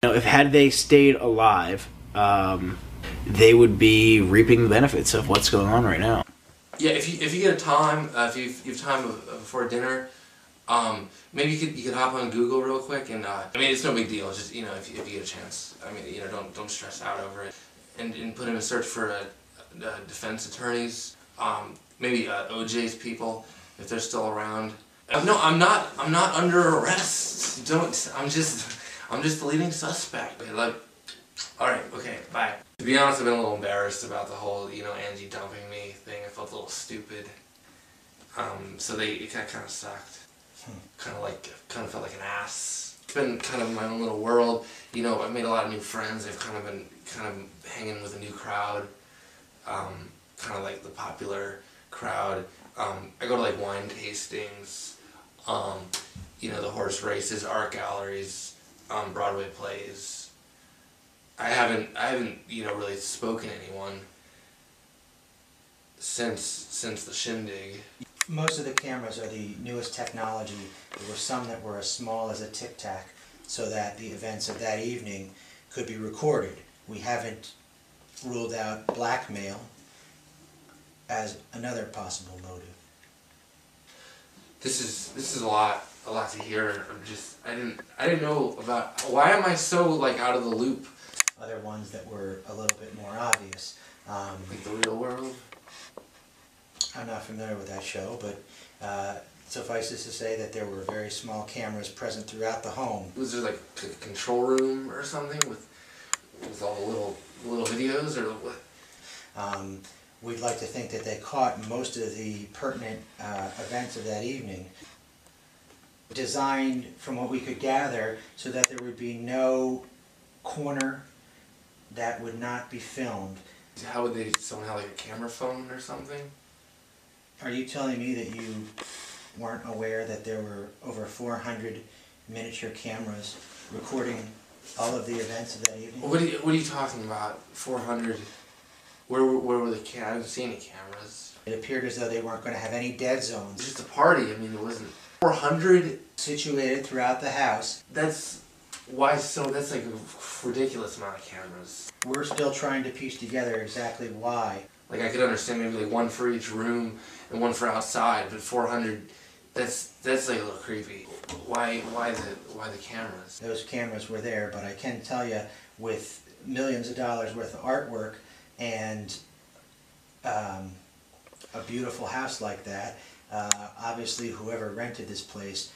If had they stayed alive, they would be reaping the benefits of what's going on right now. Yeah, if you get a time, if you have time before dinner, maybe you could hop on Google real quick and I mean, it's no big deal. It's just if you get a chance, I mean, don't stress out over it, and put in a search for defense attorneys, maybe OJ's people if they're still around. No, I'm not under arrest. Don't. I'm just the leading suspect. Like, all right, okay, bye. To be honest, I've been a little embarrassed about the whole, Angie dumping me thing. I felt a little stupid. So it kind of sucked. Kind of felt like an ass. It's been kind of my own little world. I've made a lot of new friends. I've kind of been hanging with a new crowd. Kind of like the popular crowd. I go to like wine tastings. The horse races, art galleries, Broadway plays. I haven't really spoken to anyone since the shindig. Most of the cameras are the newest technology. There were some that were as small as a Tic Tac, so that the events of that evening could be recorded. We haven't ruled out blackmail as another possible motive. This is a lot to hear. I didn't know about. Why am I so like out of the loop? Other ones that were a little bit more obvious. Like The Real World? I'm not familiar with that show, but suffices to say that there were very small cameras present throughout the home. Was there like a control room or something with all the little videos or what? We'd like to think that they caught most of the pertinent events of that evening. Designed, from what we could gather, so that there would be no corner that would not be filmed. How would they somehow like a camera phone or something? Are you telling me that you weren't aware that there were over 400 miniature cameras recording all of the events of that evening? What are you talking about? 400? Where were the cameras? I didn't see any cameras. It appeared as though they weren't going to have any dead It was zones. just a party. I mean, it wasn't 400 situated throughout the house. That's why. So that's like a ridiculous amount of cameras. We're still trying to piece together exactly why. Like I could understand maybe like one for each room and one for outside, but 400. That's like a little creepy. Why the cameras? Those cameras were there, but I can tell you, with millions of dollars worth of artwork and a beautiful house like that, obviously whoever rented this place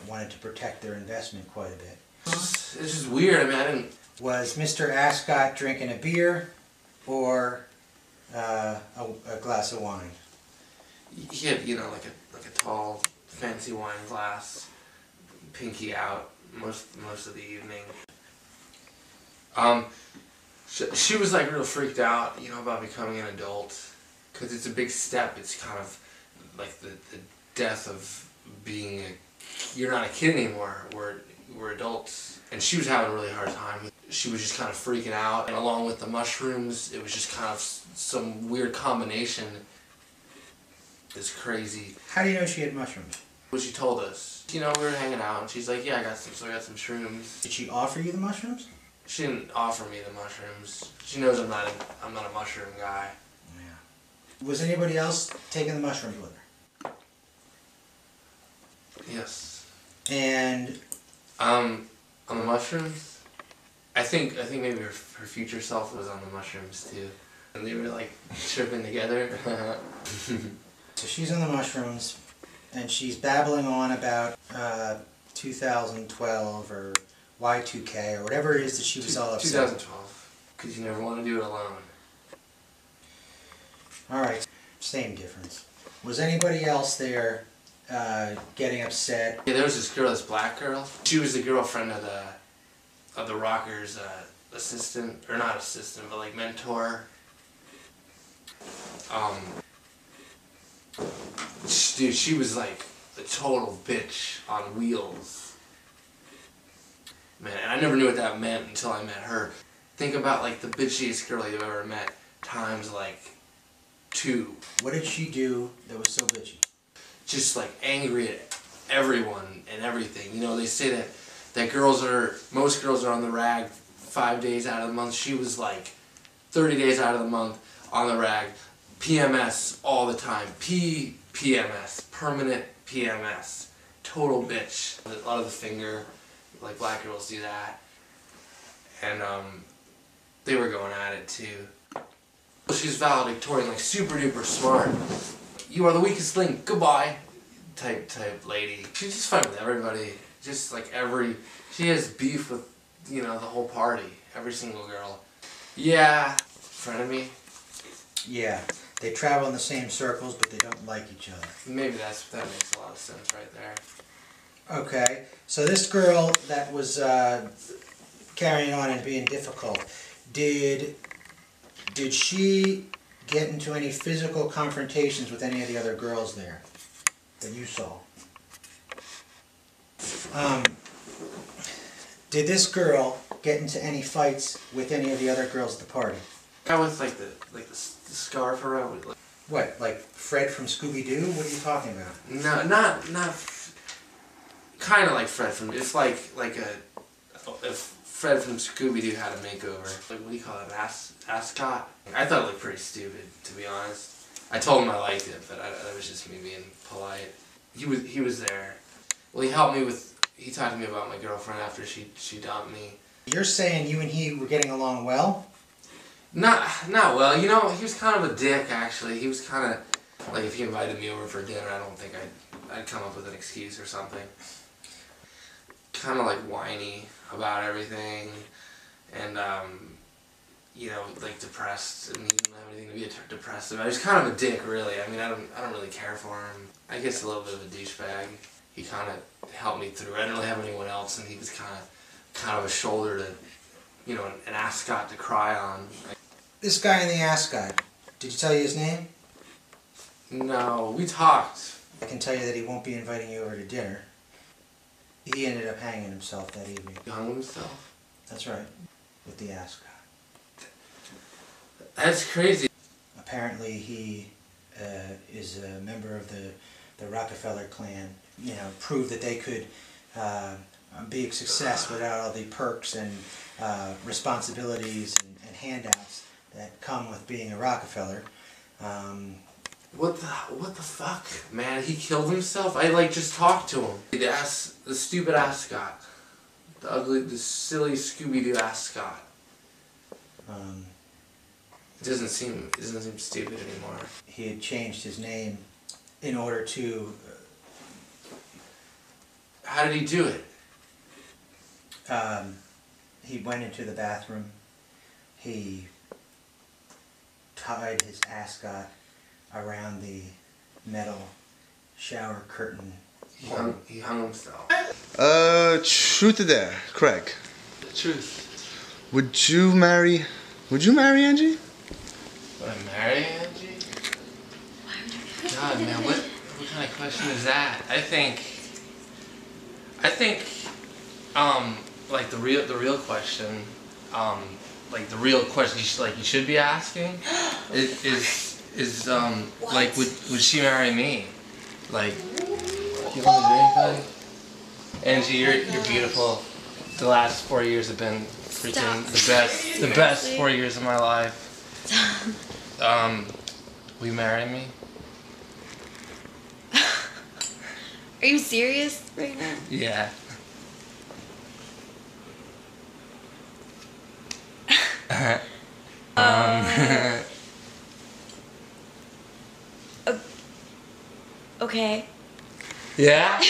wanted to protect their investment quite a bit. It's just weird. I mean, I didn't. Was Mr. Ascot drinking a beer or a glass of wine? He had like a tall, fancy wine glass, pinky out most of the evening. She was like real freaked out, about becoming an adult, because it's a big step. It's kind of like the death of being you're not a kid anymore. We're adults, and she was having a really hard time. She was just kind of freaking out, and along with the mushrooms, it was just kind of some weird combination. It's crazy. How do you know she had mushrooms? What she told us. We were hanging out, and she's like, "Yeah, I got some shrooms." Did she offer you the mushrooms? She didn't offer me the mushrooms. She knows I'm not a mushroom guy. Yeah. Was anybody else taking the mushrooms with her? Yes. And on the mushrooms, I think maybe her future self was on the mushrooms too, and they were like tripping together. So she's on the mushrooms, and she's babbling on about 2012 or Y2K or whatever it is that she was all upset. 2012, because you never want to do it alone. Alright, same difference. Was anybody else there getting upset? Yeah, there was this girl, this black girl. She was the girlfriend of the rocker's assistant, or not assistant, but like mentor. Dude, she was like a total bitch on wheels. Man, and I never knew what that meant until I met her. Think about like the bitchiest girl you've ever met times like 2. What did she do that was so bitchy? Just like angry at everyone and everything. They say that that most girls are on the rag 5 days out of the month. She was like 30 days out of the month on the rag. PMS all the time. PMS. Permanent PMS. Total bitch. A lot of the finger, like black girls do that. And they were going at it too. She's valedictorian, like super duper smart. You are the weakest link, goodbye type lady. She's just fine with everybody. Just like she has beef with, you know, the whole party. Every single girl. Yeah. Frenemy? Yeah. They travel in the same circles, but they don't like each other. Maybe that makes a lot of sense right there. Okay. So this girl that was carrying on and being difficult, did she get into any physical confrontations with any of the other girls there that you saw? Did this girl get into any fights with any of the other girls at the party? That was like the scarf around. What, like Fred from Scooby-Doo? What are you talking about? No, not kind of like Fred from. It's like if Fred from Scooby-Doo had a makeover. Like, what do you call it? Ascot? I thought it looked pretty stupid, to be honest. I told him I liked it, but that was just me being polite. He was there. Well, he helped me with. He talked to me about my girlfriend after she dumped me. You're saying you and he were getting along well? Not well. You know, he was kind of a dick, actually. He was kind of like, if he invited me over for dinner, I don't think I'd come up with an excuse or something. Kind of like whiny about everything, and you know, like depressed, and he didn't have anything to be depressed about. He's kind of a dick, really. I mean, I don't really care for him. I guess a little bit of a douchebag. He kind of helped me through. I didn't really have anyone else, and he was kind of a shoulder to, you know, an ascot to cry on. This guy in the ascot, did you tell you his name? No, we talked. I can tell you that he won't be inviting you over to dinner. He ended up hanging himself that evening. He hung himself? That's right, with the ascot. That's crazy. Apparently he is a member of the Rockefeller clan. You know, proved that they could be a success without all the perks and responsibilities and handouts that come with being a Rockefeller. What the fuck, man? He killed himself? I like just talked to him. The stupid ascot. The silly Scooby-Doo ascot. It doesn't seem stupid anymore. He had changed his name in order to... How did he do it? He went into the bathroom. He tied his ascot around the metal shower curtain. He hung himself. Truth or dare, Craig? The truth. Would you marry Angie? Would I marry Angie? God, man, what kind of question is that? I think, like the real question, like the real question you should be asking is like would she marry me? Like, you want to do anything? Angie, you're beautiful. The last 4 years have been freaking the best 4 years of my life. Will you marry me? Are you serious right now? Yeah. Okay. Yeah?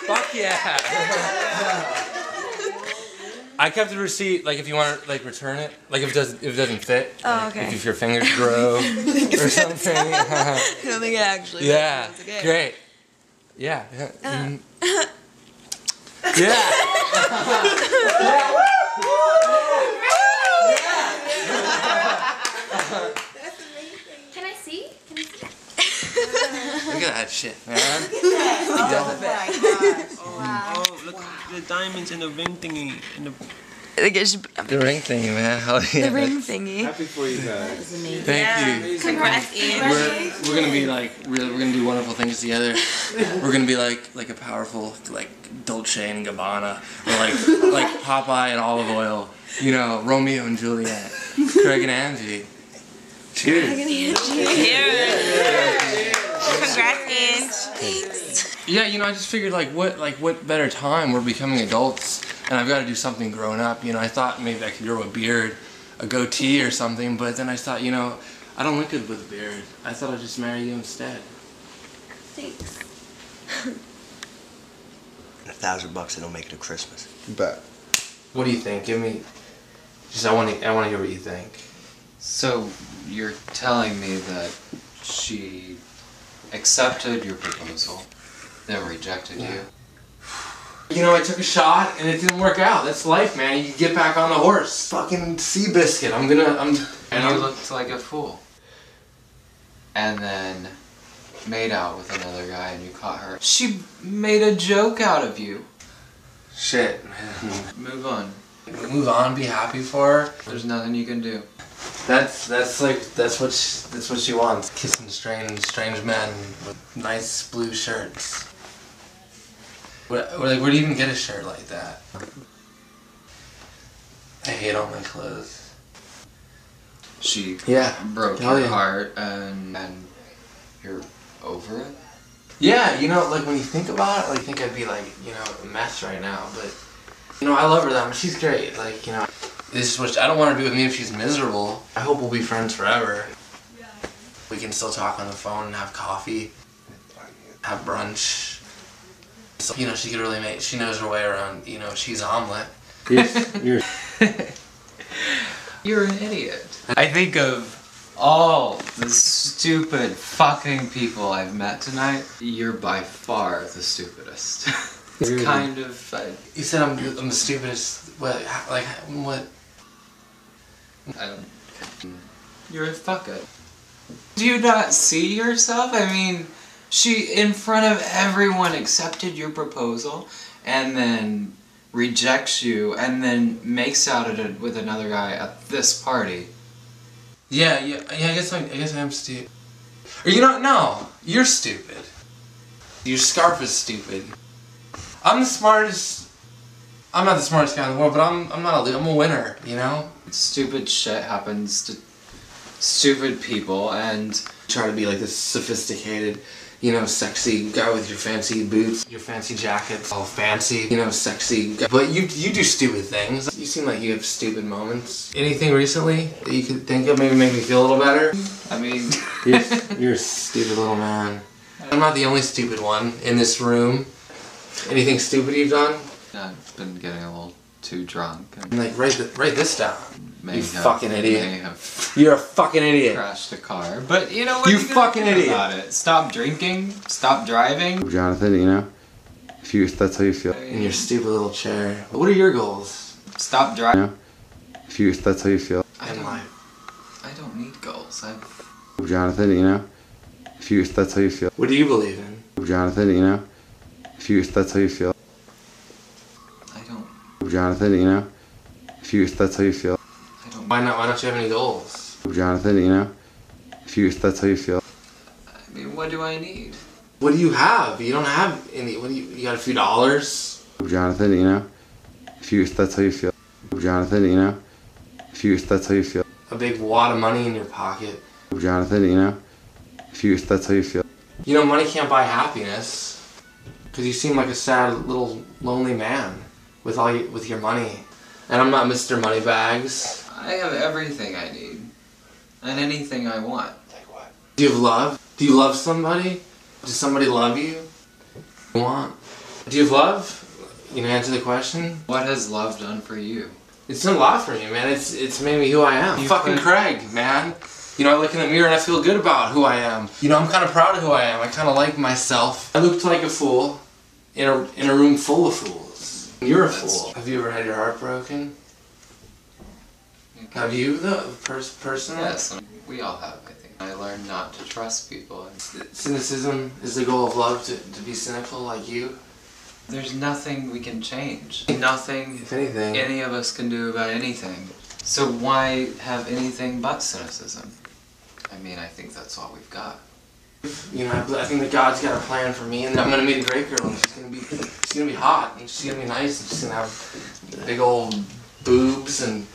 Fuck yeah. I kept the receipt, like if you want to like return it, like if it doesn't fit. Oh, like, okay. if your fingers grow or something. I don't think it actually. Yeah. Okay. Great. Yeah. Yeah. Can I see? Look at that shit, man. Oh my gosh. Wow. Oh, look, the diamonds in the ring thingy. Like it should, The ring thingy, man. Hell yeah. the ring thingy. Happy for you guys. Thank you. Congrats, Ian. We're gonna be like we're gonna do wonderful things together. We're gonna be like a powerful like Dolce and Gabbana, or like Popeye and olive oil. You know, Romeo and Juliet, Craig and Angie. Cheers. Congrats, Ian. Thanks. Yeah, you know, I just figured what better time, we're becoming adults, and I've got to do something grown up. You know, I thought maybe I could grow a beard, a goatee or something, but then I thought, you know, I don't look good with a beard. I thought I'd just marry you instead. Thanks. $1,000 it'll make it to Christmas. Bet. What do you think? Give me, I want to hear what you think. So, you're telling me that she accepted your proposal, then rejected you? You know, I took a shot and it didn't work out. That's life, man. You get back on the horse. Fucking Seabiscuit. And you looked like a fool. And then made out with another guy and you caught her. She made a joke out of you. Shit, man. Move on. Move on, be happy for her. There's nothing you can do. That's what she wants. Kissing strange men with nice blue shirts. Where do you even get a shirt like that? I hate all my clothes. She broke Hell your yeah. heart and you're over it? Yeah, you know, like when you think about it, like I think I'd be like, you know, a mess right now, but you know, I love her that much. She's great. Like, you know, this is what I don't want her to be with me if she's miserable. I hope we'll be friends forever. We can still talk on the phone and have coffee, have brunch. So, you know, she could really she knows her way around, you know, cheese omelet. You're an idiot. I think of all the stupid fucking people I've met tonight, you're by far the stupidest. It's kind of... You said I'm the stupidest. What? Like what? I don't... You're a fuck it. Do you not see yourself? I mean, she, in front of everyone, accepted your proposal and then rejects you and then makes out with another guy at this party. Yeah. I guess I am stupid. Or you don't know. You're stupid. Your scarf is stupid. I'm the smartest. I'm not the smartest guy in the world, but I'm a winner. You know. Stupid shit happens to stupid people, and try to be like this sophisticated, you know, sexy guy with your fancy boots, your fancy jackets, all fancy, you know, sexy guy. But you do stupid things. You seem like you have stupid moments. Anything recently that you could think of maybe make me feel a little better? I mean, you're a stupid little man. I'm not the only stupid one in this room. Anything stupid you've done? I've been getting a little too drunk. And like, write this down. You fucking may idiot. have You're a fucking idiot. Crashed a car. But you know what? You fucking idiot. About it. Stop drinking. Stop driving. Jonathan, you know, if that's how you feel. In your stupid little chair. What are your goals? Stop driving. You know, if that's how you feel. I don't need goals. Jonathan, you know, if that's how you feel. What do you believe in? Jonathan, you know, if that's how you feel. I don't. Jonathan, you know, if that's how you feel. I don't. Why don't you have any goals? Jonathan, you know, if that's how you feel. I mean, what do I need? What do you have? You don't have any. What do you got? A few dollars? Jonathan, you know, if that's how you feel. Jonathan, you know, if that's how you feel. A big wad of money in your pocket. Jonathan, you know, if that's how you feel. You know, money can't buy happiness. Because you seem like a sad little lonely man with your money. And I'm not Mr. Moneybags. I have everything I need. And anything I want. Like what? Do you have love? Do you love somebody? Does somebody love you? What do you want? Do you have love? You know, answer the question. What has love done for you? It's done a lot for me, man. It's made me who I am. Fucking Craig, man. You know, I look in the mirror and I feel good about who I am. You know, I'm kind of proud of who I am. I kind of like myself. I looked like a fool in a room full of fools. You're a fool. Have you ever had your heart broken? Have you, personally? Yes, we all have, I think. I learned not to trust people. Cynicism is the goal of love, to be cynical like you? There's nothing we can change. Nothing If anything, any of us can do about anything. So why have anything but cynicism? I mean, I think that's all we've got. you know, I think that God's got a plan for me, and I'm gonna meet a great girl, and she's gonna be hot, and she's gonna be nice, and she's gonna have big old boobs, and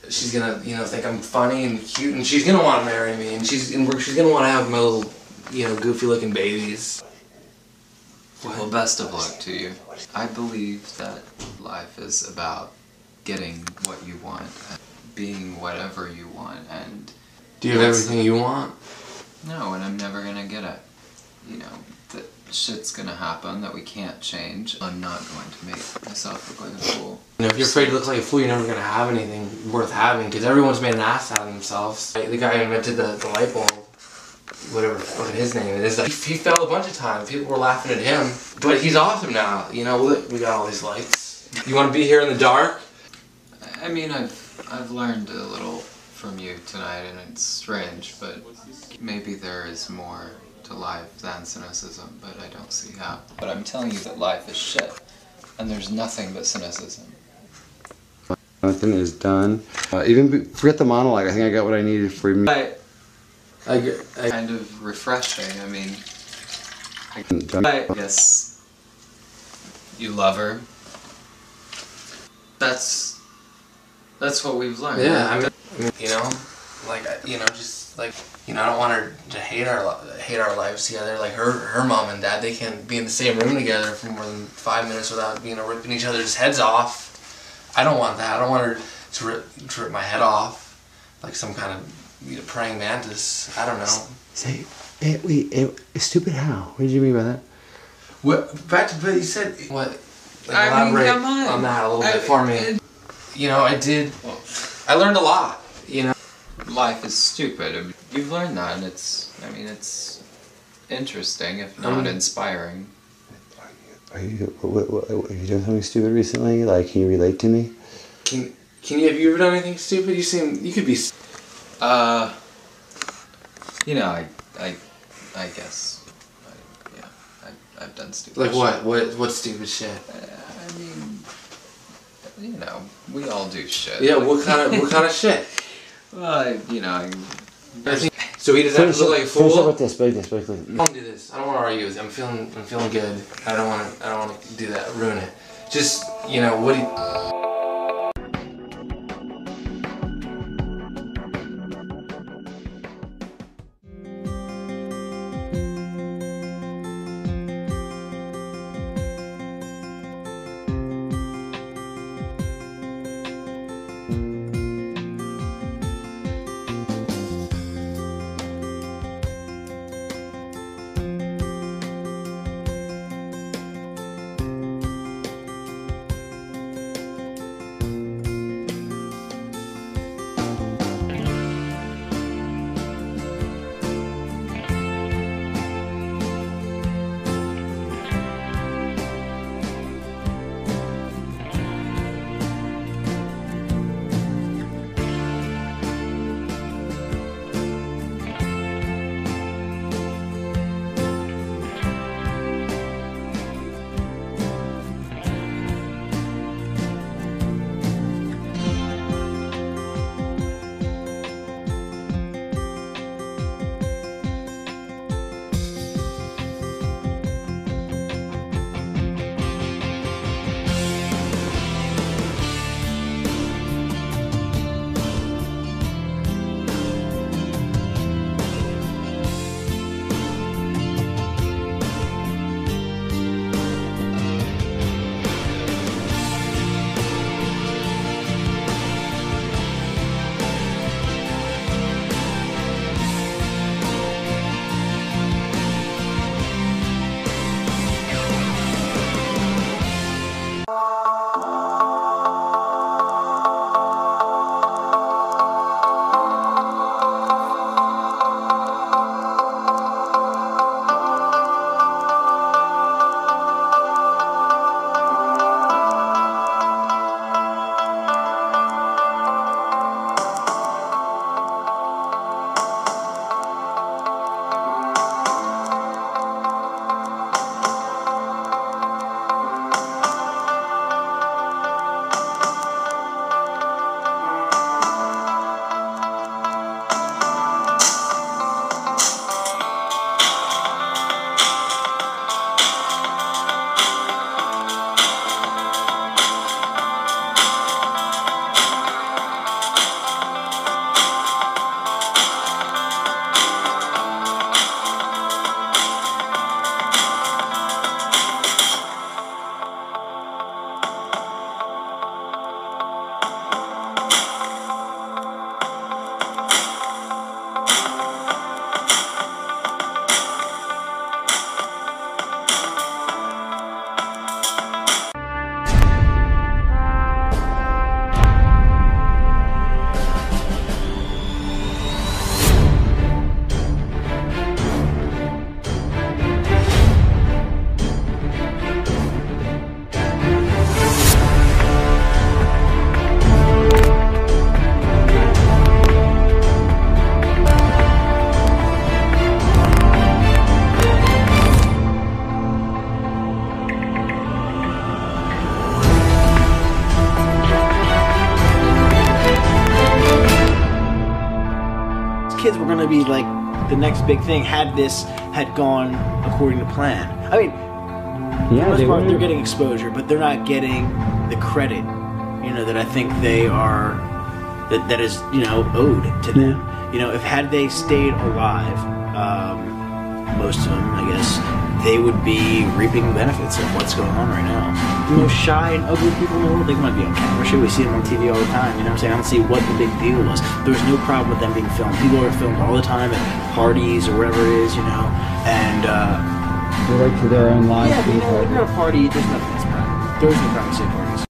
she's gonna, you know, think I'm funny and cute, and she's gonna want to marry me, and she's gonna want to have my little, you know, goofy looking babies. Well, best of luck to you. I believe that life is about getting what you want, being whatever you want, and Do you have everything you want? no, and I'm never gonna get it. You know, that shit's gonna happen that we can't change. I'm not going to make myself look like a fool. You know, if you're afraid to look like a fool, you're never gonna have anything worth having, because everyone's made an ass out of themselves. The guy who invented the light bulb, whatever fucking his name is, he fell a bunch of times. People were laughing at him, but he's awesome now. You know, look, we got all these lights. You want to be here in the dark? I mean, I've learned a little from you tonight, and it's strange, but maybe there is more to life than cynicism, but I don't see how. But I'm telling you that life is shit, and there's nothing but cynicism. Nothing is done. Forget the monologue. I think I got what I needed for me. Kind of refreshing. I mean, I guess you love her. That's what we've learned. Yeah, I mean, you know, like, you know, just like, you know, I don't want her to hate our lives together. Like her mom and dad, they can't be in the same room together for more than 5 minutes without, you know, ripping each other's heads off. I don't want that. I don't want her to rip my head off like some kind of, you know, praying mantis. I don't know. Say, stupid how? What did you mean by that? What? Back to what you said. What? Like, I mean, elaborate come on. that a little bit for me. You know, I learned a lot. You know. Life is stupid. I mean, you've learned that, and it's interesting, if not inspiring. Are you doing something stupid recently? Like, can you relate to me? Have you ever done anything stupid? You could be. You know, I guess, I've done stupid. Like shit. what stupid shit? I mean, you know, we all do shit. Yeah, what kind of shit? Well, you know, So he doesn't have to look like a fool. Finish up with this, basically. I don't do this. I don't want to argue with you. I'm feeling good. I don't want to do that. Ruin it. Just, you know, what do you... kids were going to be like the next big thing had this had gone according to plan. I mean, for the most part, they're getting exposure, but they're not getting the credit, you know, that I think they are, that is, you know, owed to them. You know, if had they stayed alive, most of them, I guess, they would be reaping the benefits of what's going on right now. The most shy and ugly people in the world, they might be on camera. Sure, we see them on TV all the time, you know what I'm saying? I don't see what the big deal was. There was no problem with them being filmed. People are filmed all the time at parties or wherever it is, you know, and, they like to their own lives. yeah, but you know, when you're at a party, there's nothing that's private. There's no privacy at parties.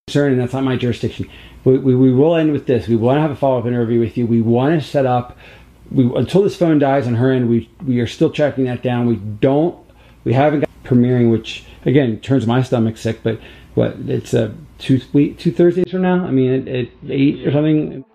concern, and that's not my jurisdiction. We will end with this. We want to have a follow-up interview with you. We want to set up, until this phone dies on her end, we are still tracking that down. We haven't got premiering, which again turns my stomach sick, but what, it's 2 Thursdays from now? I mean, at 8 or something.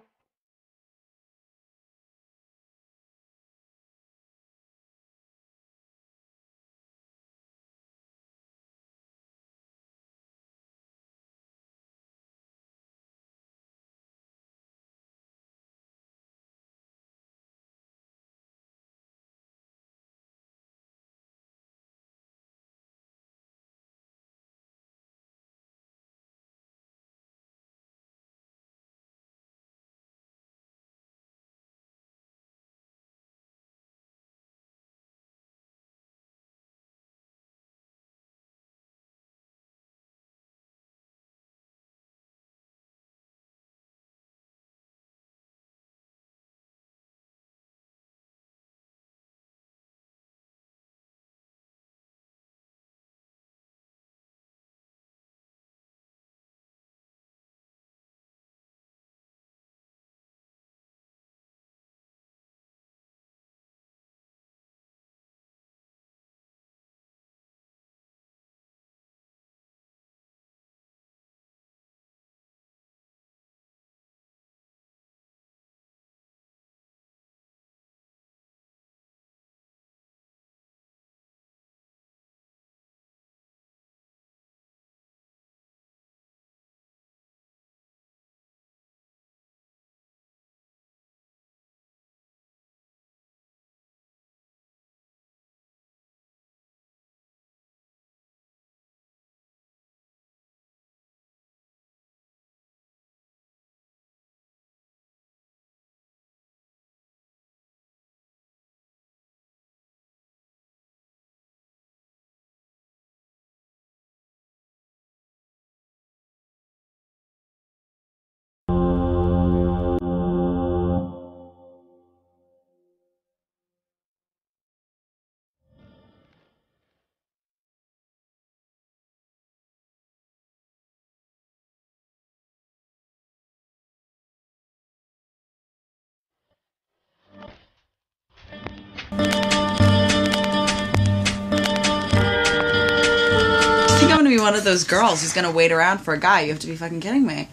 I think I'm gonna be one of those girls who's gonna wait around for a guy. You have to be fucking kidding me.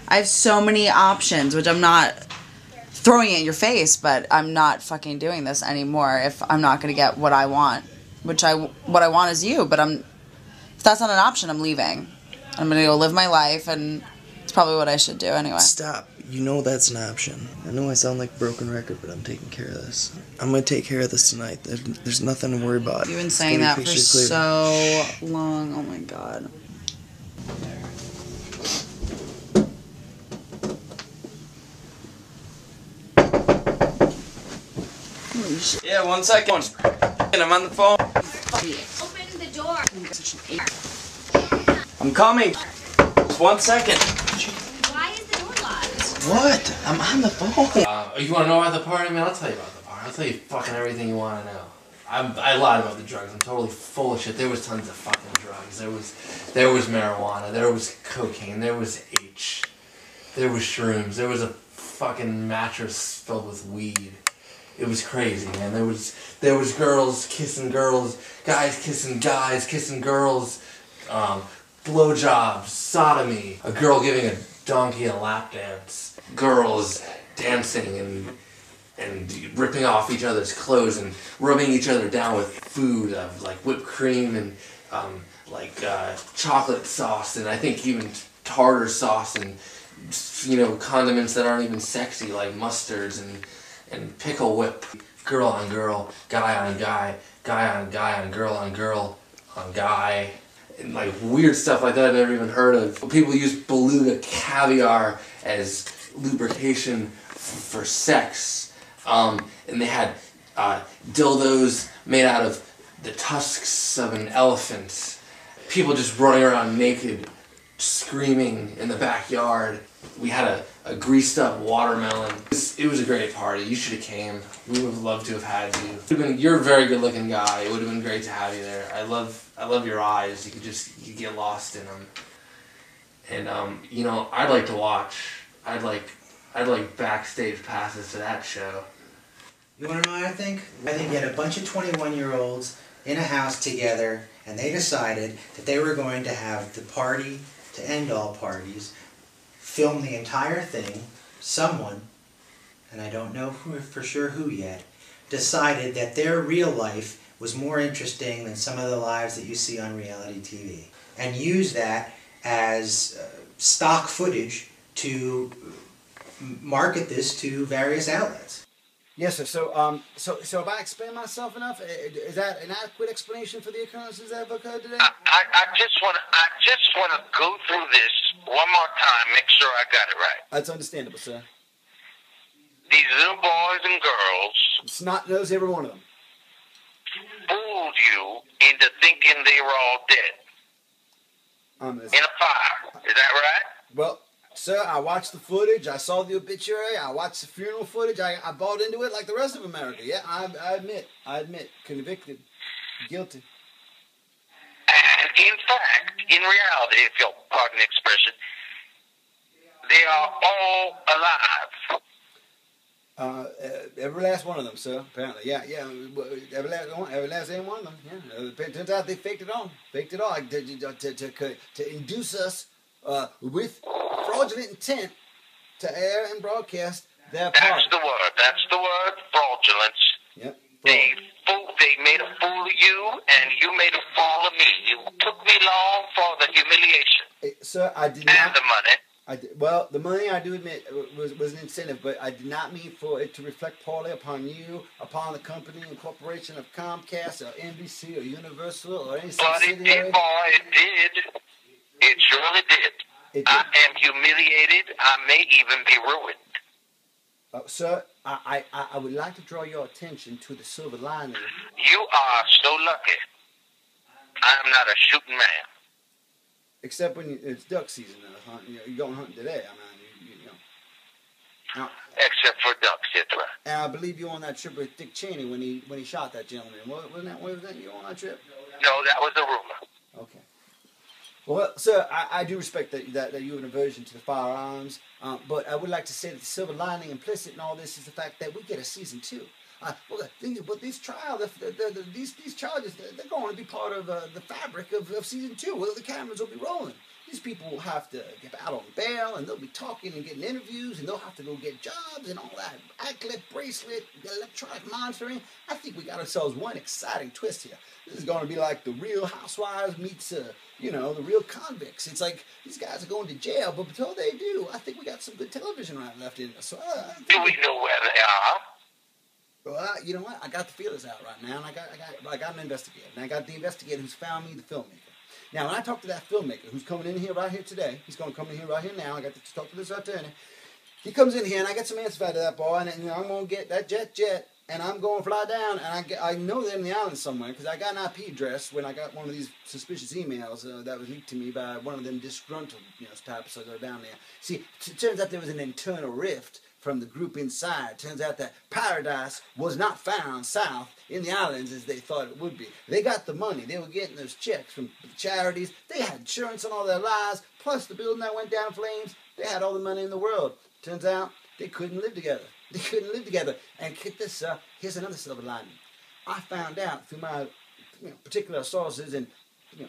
I have so many options, which I'm not throwing it in your face, but I'm not fucking doing this anymore if I'm not gonna get what I want. What I want is you, but if that's not an option, I'm leaving. I'm gonna go live my life, and it's probably what I should do anyway. Stop. You know that's an option. I know I sound like a broken record, but I'm taking care of this. I'm gonna take care of this tonight. There's nothing to worry about. You've been saying that for so long. Oh my god. Yeah, 1 second. I'm on the phone. Open the door. I'm coming. Just 1 second. Why is the door locked? What? I'm on the phone. You want to know about the party? I mean, I'll tell you about the party. I'll tell you fucking everything you want to know. I lied about the drugs. I'm totally full of shit. There was tons of fucking drugs. There was marijuana. There was cocaine. There was H. There was shrooms. There was a fucking mattress filled with weed. It was crazy, man. There was girls kissing girls, guys kissing girls, blowjobs, sodomy, a girl giving a donkey a lap dance, girls dancing and ripping off each other's clothes and rubbing each other down with food, like whipped cream and chocolate sauce, and I think even tartar sauce, and condiments that aren't even sexy, like mustards and pickle whip. Girl on girl, guy on guy, guy on guy on girl on guy, and like weird stuff like that I've never even heard of. People use beluga caviar as lubrication for sex, and they had dildos made out of the tusks of an elephant. People just running around naked, screaming in the backyard. We had a greased up watermelon. It was a great party. You should have came. We would have loved to have had you. You're a very good looking guy. It would have been great to have you there. I love your eyes. You could get lost in them. And you know, I'd like to watch. I'd like backstage passes to that show. You want to know what I think? I think you had a bunch of 21-year-olds in a house together, and they decided that they were going to have the party to end all parties, film the entire thing. Someone, and I don't know for sure who yet, decided that their real life was more interesting than some of the lives that you see on reality TV, and used that as stock footage to market this to various outlets. Yes, sir. So if I explain myself enough, is that an adequate explanation for the occurrences that have occurred today? I just want to go through this one more time, make sure I got it right. That's understandable, sir. These little boys and girls Snot knows every one of them. fooled you into thinking they were all dead in a fire. Is that right? Well, sir, I watched the footage. I saw the obituary. I watched the funeral footage. I bought into it like the rest of America. Yeah, I admit, convicted, guilty. And in fact, in reality, if you'll pardon the expression, they are all alive. Every last one of them, sir. Apparently, yeah. Every last one of them. Yeah. It turns out they faked it all to induce us with fraudulent intent to air and broadcast their part. That's the word, fraudulence. Yep. They made a fool of you, and you made a fool of me. You took me long for the humiliation. Sir, I did not. And the money. Well, the money, I do admit, was an incentive, but I did not mean for it to reflect poorly upon you, upon the company and corporation of Comcast or NBC or Universal or any subsidiary. But it did, boy, it did. It surely did. I am humiliated. I may even be ruined. Sir, I would like to draw your attention to the silver lining. You are so lucky. I am not a shooting man. Except when it's duck season, though. You're going hunting today. I mean, you know. Now, except for ducks, that's right. And I believe you were on that trip with Dick Cheney when he shot that gentleman. Wasn't that you on that trip? No, that was a rumor. Okay. Well, sir, I do respect that you have an aversion to the firearms, but I would like to say that the silver lining implicit in all this is the fact that we get a season 2. These trials, these charges, they're going to be part of the fabric of season 2. Well, the cameras will be rolling. These people will have to get out on bail, and they'll be talking and getting interviews, and they'll have to go get jobs and all that. Anklet, bracelet, electronic monitoring. I think we got ourselves one exciting twist here. This is going to be like the Real Housewives meets, the Real Convicts. It's like these guys are going to jail, but until they do, I think we got some good television left in us. So, do we know where they are? Well, you know what? I got the feelers out right now, and I got an investigator, and I got the investigator who's found me the filmmaker. Now, when I talk to that filmmaker who's coming in here right here today, he's going to come in here right here now. I got to talk to this attorney. He comes in here, and I get some answers out of that boy, and I'm going to get that jet, and I'm going to fly down, and I know they're in the island somewhere, because I got an IP address when I got one of these suspicious emails that was leaked to me by one of them disgruntled, types that go down there. See, it turns out there was an internal rift from the group inside. Turns out that paradise was not found south in the islands as they thought it would be. They got the money. They were getting those checks from the charities. They had insurance on all their lives, plus the building that went down in flames. They had all the money in the world. Turns out they couldn't live together. They couldn't live together. And get this, here's another silver lining. I found out through my particular sources and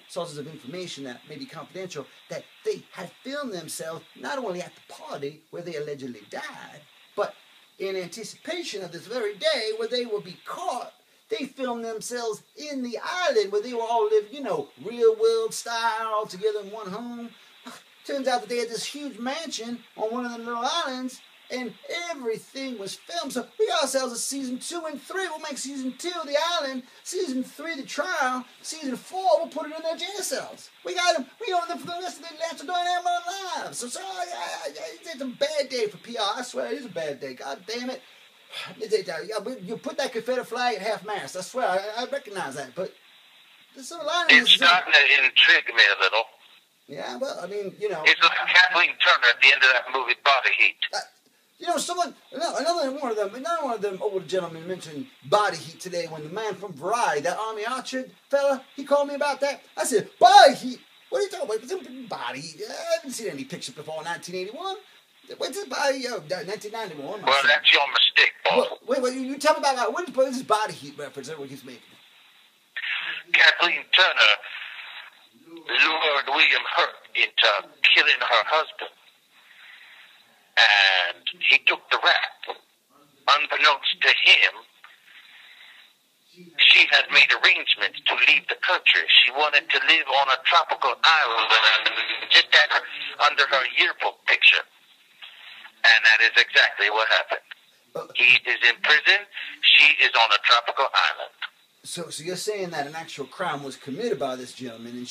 sources of information that may be confidential, that they had filmed themselves not only at the party where they allegedly died, but in anticipation of this very day where they will be caught, they filmed themselves in the island where they were all living, real world style, all together in one home. Turns out that they had this huge mansion on one of them little islands, and everything was filmed. So we got ourselves a season 2 and 3. We'll make season 2 the island, season 3 the trial, season 4 we'll put it in their jail cells. We got them. We own them for the rest of their lives. They're doing their lives. So it's a bad day for PR. I swear it is a bad day. God damn it. You put that Confederate flag at half-mast. I swear, I recognize that. But the silver lining is... It's starting to intrigue me a little. Yeah, well, I mean, It's like Kathleen Turner at the end of that movie, Body Heat. Another one of them older gentlemen mentioned Body Heat today when the man from Variety, that Army Archer fella, he called me about that. I said, Body Heat? What are you talking about? It's a body. I haven't seen any picture before 1981. What's his body? 1991. Well, that's your mistake, boss. Wait, you tell me about what is his body heat reference? What he's making? Kathleen Turner lured William Hurt into killing her husband. And he took the rap. Unbeknownst to him, she had made arrangements to leave the country. She wanted to live on a tropical island, just under her yearbook picture. And that is exactly what happened. He is in prison. She is on a tropical island. So you're saying that an actual crime was committed by this gentleman, and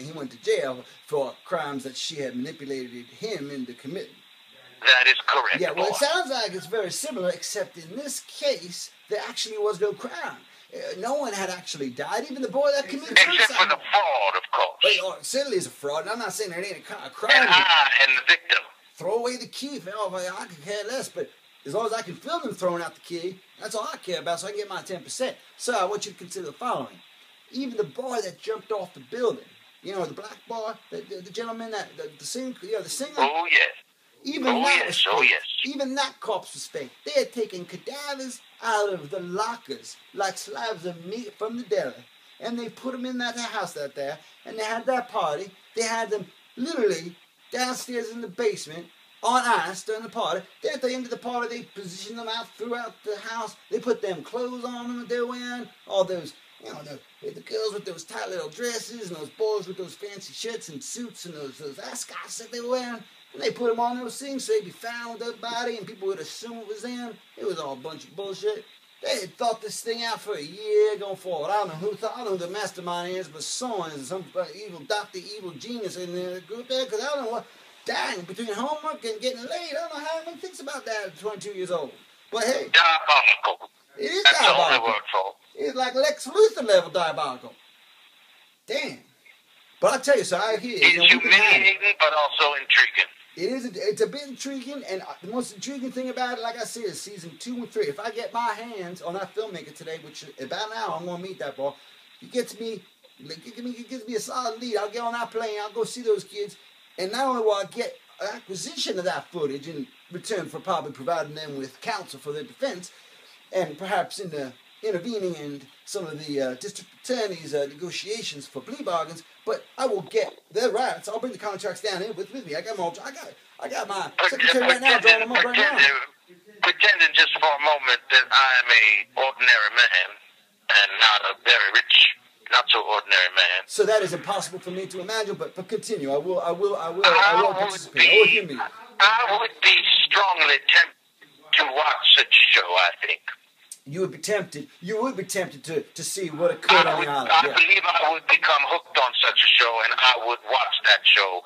he went to jail for crimes that she had manipulated him into committing. That is correct. Yeah, well, boss. it sounds like it's very similar, except in this case, there actually was no crime. No one had actually died, even the boy that committed suicide. Except for the fraud, of course. Well, it certainly is a fraud, and I'm not saying there ain't a crime. And I am the victim. Throw away the key. I could care less, but as long as I can film him throwing out the key, that's all I care about, so I can get my 10%. So I want you to consider the following. Even the boy that jumped off the building, you know, the black boy, the gentleman, the singer. Oh, yes. Even that corpse was fake. They had taken cadavers out of the lockers like slabs of meat from the deli, and they put them in that house out there, and they had that party. They had them literally downstairs in the basement on ice during the party. Then at the end of the party, they positioned them out throughout the house. They put them clothes on them that they're wearing, all those, you know, the girls with those tight little dresses, and those boys with those fancy shirts and suits, and those ascots that they were wearing. And they put them on those things so they'd be found with their body, and people would assume it was them. It was all a bunch of bullshit. They had thought this thing out for a year going forward. I don't know who the mastermind is, but someone is some evil doctor, evil genius in the group there, because I don't know what. Dang, between homework and getting laid, I don't know how anyone thinks about that at 22 years old. But hey. Diabolical. It is That's diabolical. the only word for it. It's like Lex Luthor level diabolical. Damn. But I tell you, so I hear it. It's humiliating, but also intriguing. It's a bit intriguing, and the most intriguing thing about it, like I said, is season 2 and 3. If I get my hands on that filmmaker today, which about now I'm going to meet that boy, he gives me a solid lead. I'll get on that plane, I'll go see those kids, and not only will I get an acquisition of that footage in return for probably providing them with counsel for their defense, and perhaps in the intervening in some of the district attorney's negotiations for plea bargains, but I will get their rights. I'll bring the contracts down here with me. I got my secretary right now drawing them up right now. Pretending just for a moment that I'm a ordinary man and not a very rich, not so ordinary man. So that is impossible for me to imagine, but continue. I will participate. I would be strongly tempted to watch such a show, I think. You would be tempted to see what occurred on the island. I believe I would become hooked on such a show, and I would watch that show,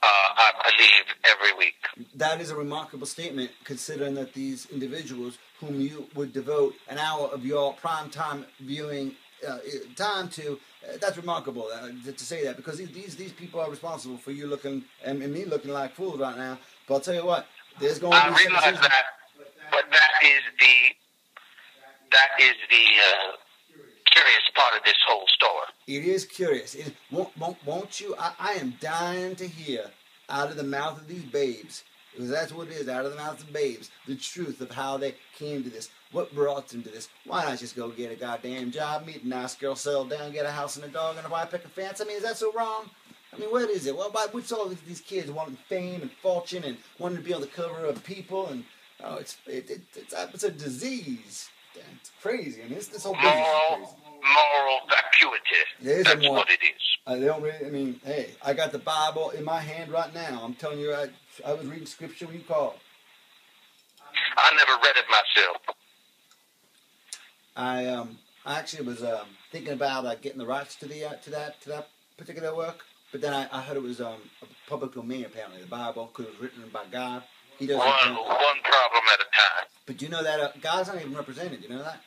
I believe, every week. That is a remarkable statement, considering that these individuals whom you would devote an hour of your prime time viewing time to, that's remarkable to say that, because these people are responsible for you looking and me looking like fools right now. But I'll tell you what, there's going to be I realize that, but that is the curious part of this whole story. It is curious. Won't you? I am dying to hear out of the mouth of these babes, because that's what it is, out of the mouth of babes, the truth of how they came to this. What brought them to this? Why not just go get a goddamn job, meet a nice girl, settle down, get a house and a dog and a white picket fence? I mean, is that so wrong? I mean, what is it? What's all these kids wanting fame and fortune and wanting to be on the cover of People? And it's a disease. It's crazy. I mean, this whole business is crazy. Moral vacuity. That's what it is. They don't really. I mean, hey, I got the Bible in my hand right now. I'm telling you, I was reading scripture when you called. I never read it myself. I actually was thinking about getting the rights to that particular work, but then I heard it was a public domain. Apparently, the Bible, because it was written by God. He doesn't. One problem at a time. But you know that God's not even represented. You know that?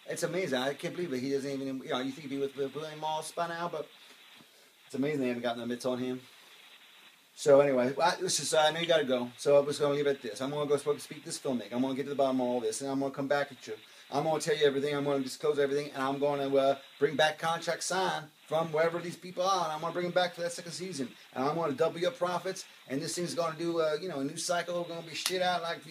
It's amazing. I can't believe it. He doesn't even. You know, you think he'd be with William Moss by now, but it's amazing they haven't gotten the mitts on him. So anyway, I know you got to go. So I was going to leave it at this. I'm going to go speak to this filmmaker. I'm going to get to the bottom of all this, and I'm going to come back at you. I'm going to tell you everything. I'm going to disclose everything, and I'm going to bring back contract signed from wherever these people are, and I'm going to bring them back for that second season. And I'm going to double your profits, and this thing's going to do, a new cycle. We're going to be shit out like,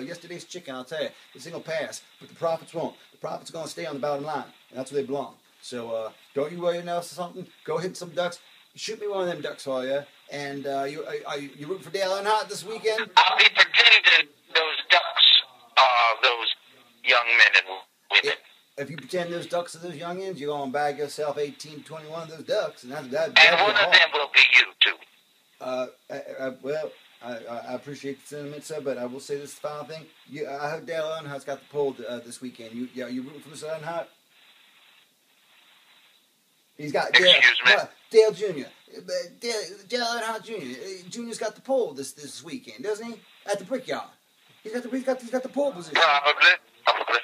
yesterday's chicken, I'll tell you. This thing will pass, but the profits won't. The profits are going to stay on the bottom line, and that's where they belong. So don't you worry else or something. Go hit some ducks. Shoot me one of them ducks for you. And you rooting for Dale Earnhardt this weekend? I'll be pretending those ducks are those young men and women. If you pretend those ducks are those youngins, you're going to bag yourself 18 to 21 of those ducks. And one of them will be you, too. I appreciate the sentiment, sir, but I will say this final thing. I heard Dale Earnhardt's got the poll this weekend. You rooting for Mr. Earnhardt? He's got Dale Jr. Dale Earnhardt Jr. Jr.'s got the pole this weekend, doesn't he? At the Brickyard. He's got the pole position. Probably.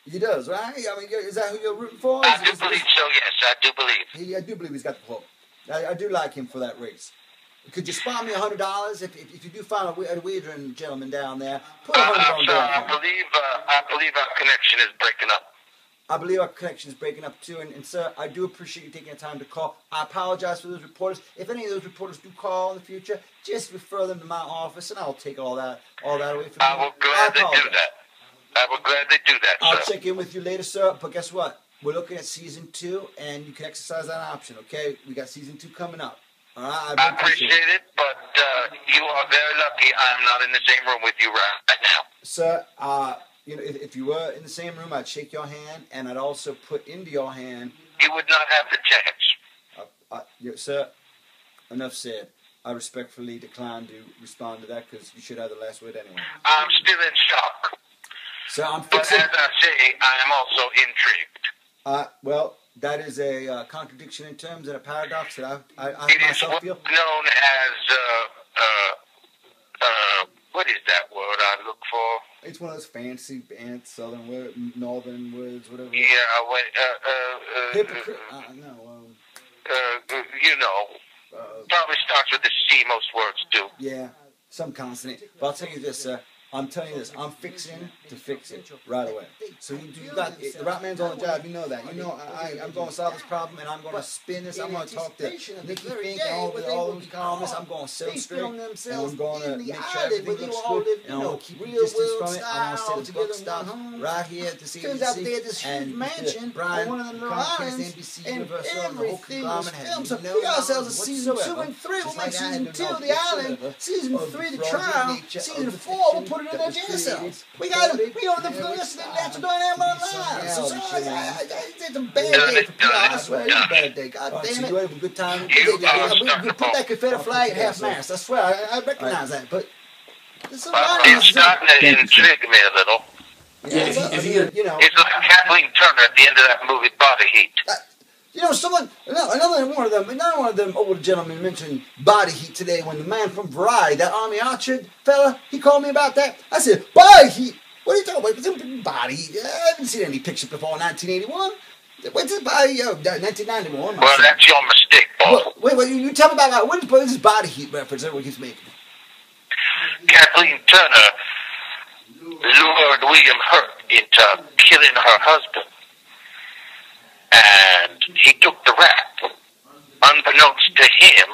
He does, right? I mean, is that who you're rooting for? I do believe so, yes. I do believe. I do believe he's got the pole. I do like him for that race. Could you spot me $100 if you do find a wagering gentleman down there? Put $100 on Sir, I believe our connection is breaking up. I believe our connection is breaking up too, and sir, I do appreciate you taking the time to call. I apologize for those reporters. If any of those reporters do call in the future, just refer them to my office, and I'll take all that away from you. I will gladly do that. Sir. I'll check in with you later, sir. But guess what? We're looking at season 2, and you can exercise that option. Okay, we got season 2 coming up. All right, I appreciate it, but you are very lucky. I'm not in the same room with you right now, sir. If you were in the same room, I'd shake your hand, and I'd also put into your hand. You would not have the chance. Sir, enough said. I respectfully decline to respond to that because you should have the last word anyway. I'm still in shock. So I'm fixing. But as I say, I am also intrigued. Well, that is a contradiction in terms and a paradox that I myself feel. It is known as what is that word I look for? It's one of those fancy southern words, northern words, whatever. Yeah, hypocrite. Probably starts with a C. Most words do. Yeah, some consonant. But I'll tell you this, sir. I'm telling you this. I'm fixing to fix it right away. So you got the right man's on the job. You know that. You know I'm going to solve this problem, and I'm going to spin this. I'm going to talk to Nikki Fink and all those columnists. I'm going to set them straight, and I'm going to make sure everything looks good. And I'm going to keep the distance from it. I'm going to set a book stop right here at the CNBC. Turns out they had this huge mansion on one of the little islands, and everything was filmed. So we got ourselves a season 2 and 3. We'll make season 2 of the island, season 3 the trial, season 4 we'll put it in their jail cells. We got them. We own them for listening to doing them online. So it's a bad day for PR. I swear it's a bad day. God damn it. You have a good time. We put that Confederate flag at half mast. I swear, I recognize that. But it's starting to intrigue me a little. It's like Kathleen Turner at the end of that movie Body Heat. Another one of them old gentlemen mentioned Body Heat today when the man from Variety, that Army Orchard fella, he called me about that. I said, Body Heat? What are you talking about? Body Heat? I haven't seen any picture before 1981. What's this Body 1991? Well, that's your mistake, Paul. Wait, you tell me about what is this Body Heat reference everyone keeps making? Kathleen Turner lured William Hurt into killing her husband. And he took the rap. Unbeknownst to him,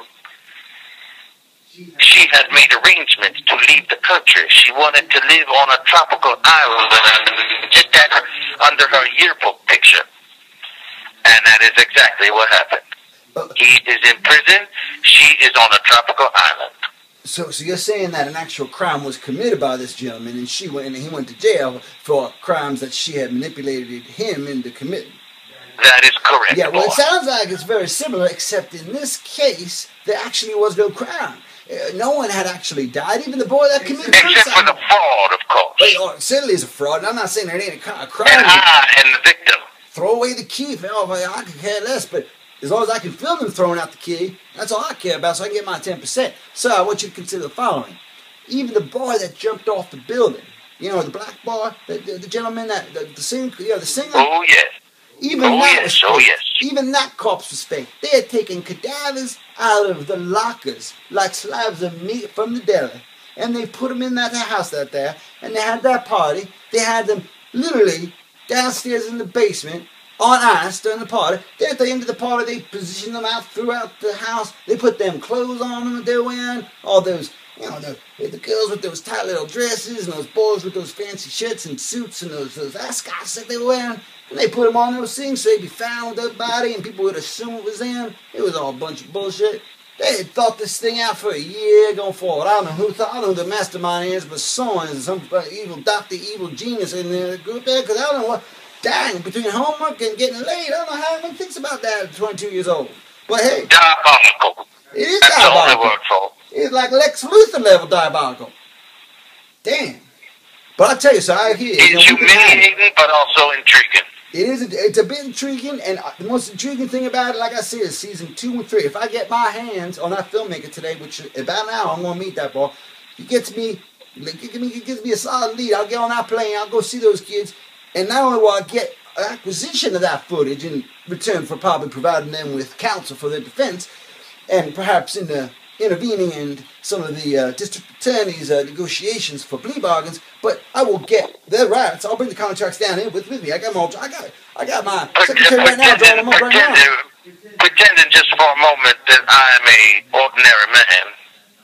she had made arrangements to leave the country. She wanted to live on a tropical island, just under her yearbook picture. And that is exactly what happened. He is in prison. She is on a tropical island. So you're saying that an actual crime was committed by this gentleman, and he went to jail for crimes that she had manipulated him into committing. That is correct. Yeah, well, it sounds like it's very similar, except in this case, there actually was no crime. No one had actually died, even the boy that committed suicide. Except for the fraud, of course. Wait, certainly is a fraud, and I'm not saying there ain't a crime. And I am the victim. Throw away the key. I could care less, but as long as I can film them throwing out the key, that's all I care about, so I can get my 10%. So I want you to consider the following. Even the boy that jumped off the building, the black boy, the gentleman, the singer. Oh, yes. Even that corpse was fake. They had taken cadavers out of the lockers like slabs of meat from the deli, and they put them in that house out there, and they had that party. They had them literally downstairs in the basement on ice during the party. Then at the end of the party, they position them out throughout the house. They put them clothes on them that they're wearing. All those, you know, the girls with those tight little dresses and those boys with those fancy shirts and suits and those ascots that they were wearing. And they put them on those things so they'd be found with their body and people would assume it was them. It was all a bunch of bullshit. They had thought this thing out for a year going forward. I don't know who thought, I don't know who the mastermind is, but someone is some evil doctor, evil genius in the group there, because I don't know what. Dang, between homework and getting laid, I don't know how anyone thinks about that at 22 years old. But hey. Diabolical. It is That's diabolical. the only word for it. It's like Lex Luthor level diabolical. Damn. But I tell you, so I hear it's humiliating, but also intriguing. It is. It's a bit intriguing, and the most intriguing thing about it, like I said, is season 2 and 3. If I get my hands on that filmmaker today, which about an hour I'm gonna meet that boy, he gives me a solid lead. I'll get on that plane. I'll go see those kids. And not only will I get an acquisition of that footage in return for probably providing them with counsel for their defense, and perhaps in the intervening in some of the district attorney's negotiations for plea bargains, but I will get their rights. I'll bring the contracts down here with me. I got my secretary right now drawing them up right now. Pretending just for a moment that I am a ordinary man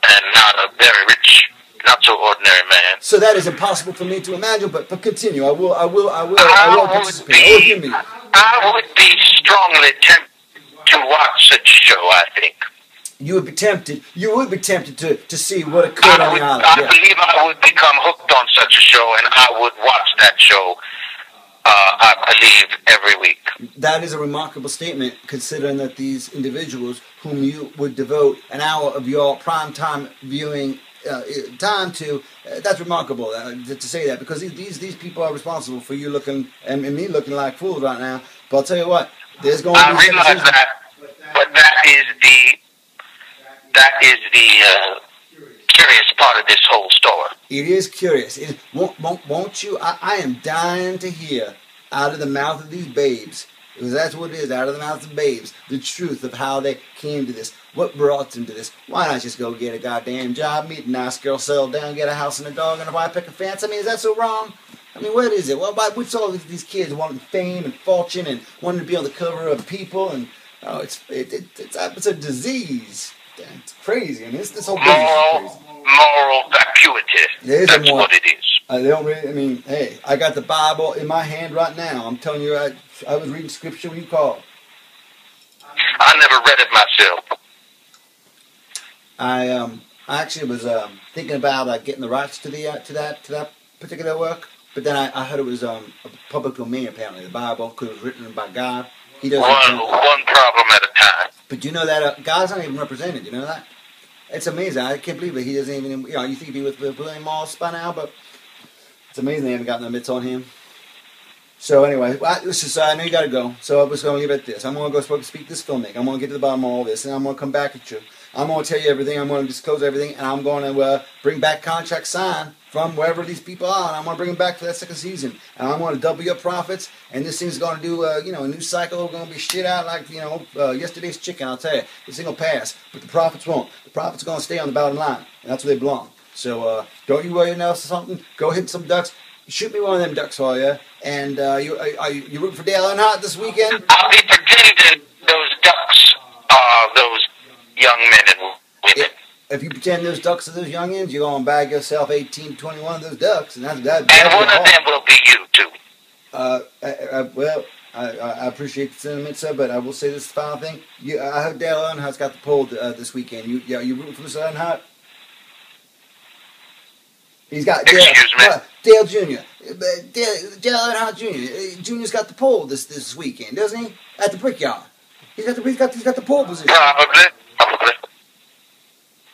and not a very rich, not so ordinary man. So that is impossible for me to imagine, but continue. I will participate. I would be strongly tempted to watch such a show, I think. You would be tempted. You would be tempted to see what occurred on the island. I believe I would become hooked on such a show, and I would watch that show, I believe, every week. That is a remarkable statement, considering that these individuals whom you would devote an hour of your prime time viewing time to, that's remarkable to say that, because these people are responsible for you looking and me looking like fools right now. But I'll tell you what, there's going to be. I realize that, but that is the curious part of this whole story. It is curious. Won't you? I am dying to hear out of the mouth of these babes, because that's what it is, out of the mouth of babes, the truth of how they came to this, what brought them to this. Why not just go get a goddamn job, meet a nice girl, settle down, get a house and a dog and a white picket fence? I mean, is that so wrong? I mean, what is it? Well, what's all these kids wanting fame and fortune and wanting to be on the cover of People, and it's a disease. It's crazy. I mean, this whole business is crazy. Moral vacuity. That's what it is. They don't really. I mean, hey, I got the Bible in my hand right now. I'm telling you, I was reading scripture when you called. I never read it myself. I actually was thinking about getting the rights to that particular work, but then I heard it was a public domain. Apparently, the Bible, because it was written by God. He doesn't. One problem at a time. But you know that God's not even represented. You know that? It's amazing. I can't believe it. He doesn't even. You know, you think he'd be with William Moss by now, but it's amazing they haven't gotten their mitts on him. So anyway, I know you got to go. So I was going to leave it at this. I'm going to go speak this filmmaker. I'm going to get to the bottom of all this, and I'm going to come back at you. I'm going to tell you everything. I'm going to disclose everything, and I'm going to bring back contracts signed from wherever these people are, and I'm going to bring them back for that second season. And I'm going to double your profits, and this thing's going to do, a new cycle. We're going to be shit out like, yesterday's chicken, I'll tell you. This thing will pass, but the profits won't. The profits are going to stay on the bottom line, and that's where they belong. So don't you worry else or something. Go hit some ducks. Shoot me one of them ducks for you. And you rooting for Dale Earnhardt this weekend? I'll be pretending those ducks are those young men and women. If you pretend those ducks are those youngins, you're going to bag yourself 18 to 21 of those ducks. And one of them will be you, too. I appreciate the sentiment, sir, but I will say this final thing. I heard Dale Earnhardt's got the poll this weekend. You rooting for Mr. Earnhardt? He's got Dale Jr. Dale Earnhardt Jr. Jr.'s got the pole this weekend, doesn't he? At the Brickyard. He's got the pole position. Probably.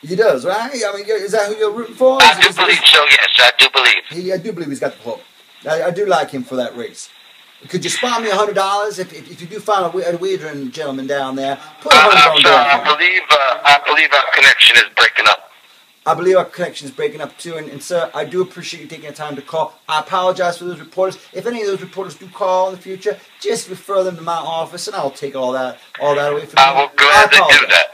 He does, right? I mean, is that who you're rooting for? I do believe so. Yes, I do believe. I do believe he's got the pole. I do like him for that race. Could you spot me $100 if you do find a wagering gentleman down there? Put $100 on I believe our connection is breaking up. I believe our connection is breaking up too, and sir, I do appreciate you taking the time to call. I apologize for those reporters. If any of those reporters do call in the future, just refer them to my office, and I'll take all that away from you. I will gladly do that.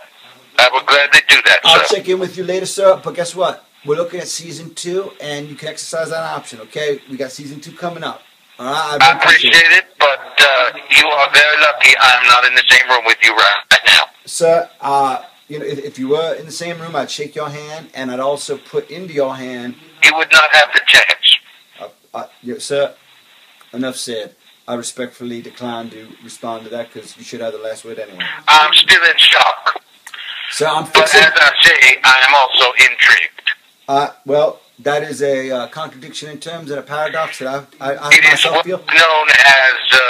I will gladly do that, I'll check in with you later, sir. But guess what? We're looking at season 2, and you can exercise that option. Okay, we got season 2 coming up. I appreciate it, but you are very lucky I'm not in the same room with you right now. Sir, you know, if you were in the same room, I'd shake your hand, and I'd also put into your hand... You would not have the chance. Sir, enough said. I respectfully decline to respond to that, because you should have the last word anyway. I'm still in shock. Sir, but as I say, I am also intrigued. Well, that is a contradiction in terms and a paradox that I it myself is feel. Known as,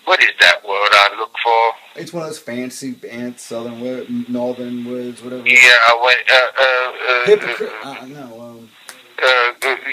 what is that word I look for? It's one of those fancy southern words, northern words, whatever. Yeah, hypocrite. No.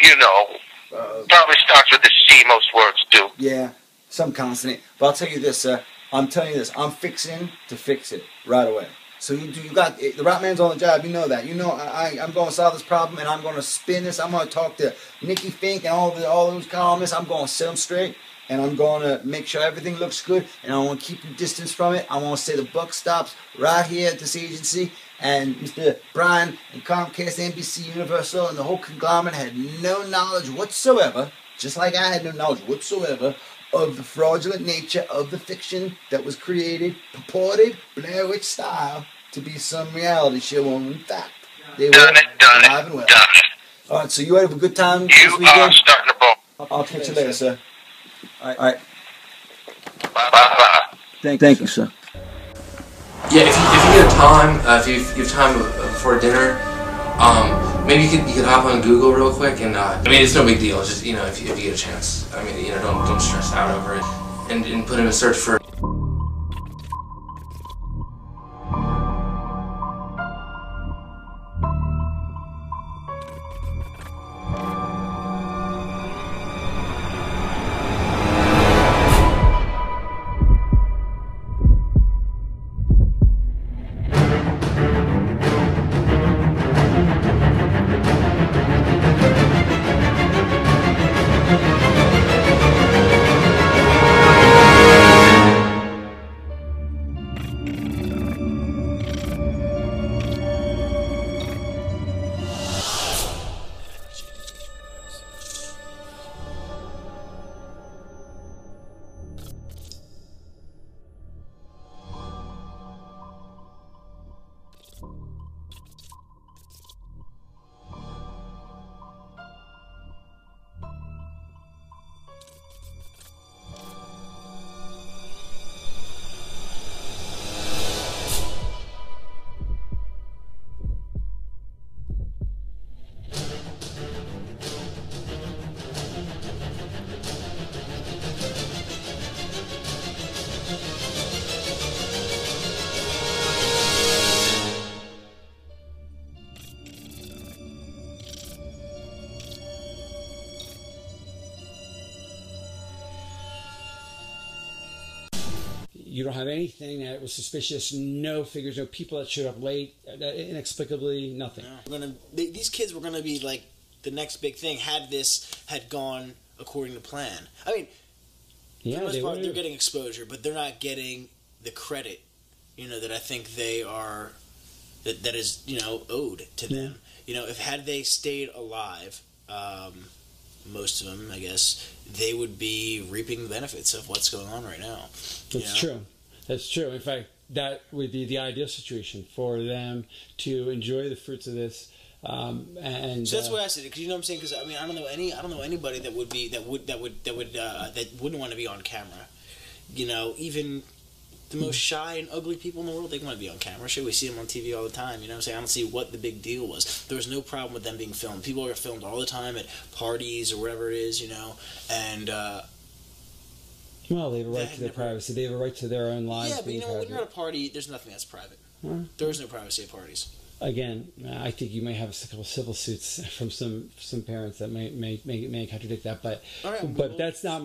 You know, probably starts with the C. Most words do. Yeah, some consonant. But I'll tell you this, sir. I'm telling you this. I'm fixing to fix it right away. So you got the right man's on the job. You know that. You know I'm going to solve this problem, and I'm going to spin this. I'm going to talk to Nikki Fink and all those columnists. I'm going to set them straight, and I'm going to make sure everything looks good. And I want to keep you distance from it. I want to say the buck stops right here at this agency. And Mr. Brian and Comcast, NBC, Universal, and the whole conglomerate had no knowledge whatsoever, just like I had no knowledge whatsoever, of the fraudulent nature of the fiction that was created, purported, Blair Witch style, to be some reality show, when in fact, they were alive and well. Alright, so you have a good time this weekend? You are starting to ball. I'll catch you later, sir. Alright. Bye-bye. Thank you, sir. Yeah, if you get time, if you have time before dinner, maybe you could hop on Google real quick, and I mean, it's no big deal. Just, you know, if you get a chance, I mean, you know, don't stress out over it, and put in a search for. You don't have anything that was suspicious, no figures, no people that showed up late, inexplicably, nothing. No. These kids were going to be like the next big thing had gone according to plan. I mean, for the most part, they're getting exposure, but they're not getting the credit, you know, that I think they are, that is, you know, owed to them. You know, had they stayed alive, most of them, I guess, they would be reaping the benefits of what's going on right now. That's true. That's true. In fact, that would be the ideal situation for them to enjoy the fruits of this. And so that's why I said it, because you know what I'm saying. Because I mean, I don't know anybody that wouldn't want to be on camera. You know, even the most shy and ugly people in the world, they want to be on camera. Sure, we see them on TV all the time. You know what I'm saying? I don't see what the big deal was. There was no problem with them being filmed. People are filmed all the time at parties or whatever it is, you know. And well, they have a right to their privacy. They have a right to their own lives. Yeah, but you know, when you're at a party, there's nothing that's private. There is no privacy at parties. Again, I think you may have a couple of civil suits from some parents that may contradict that, but right, but that's not.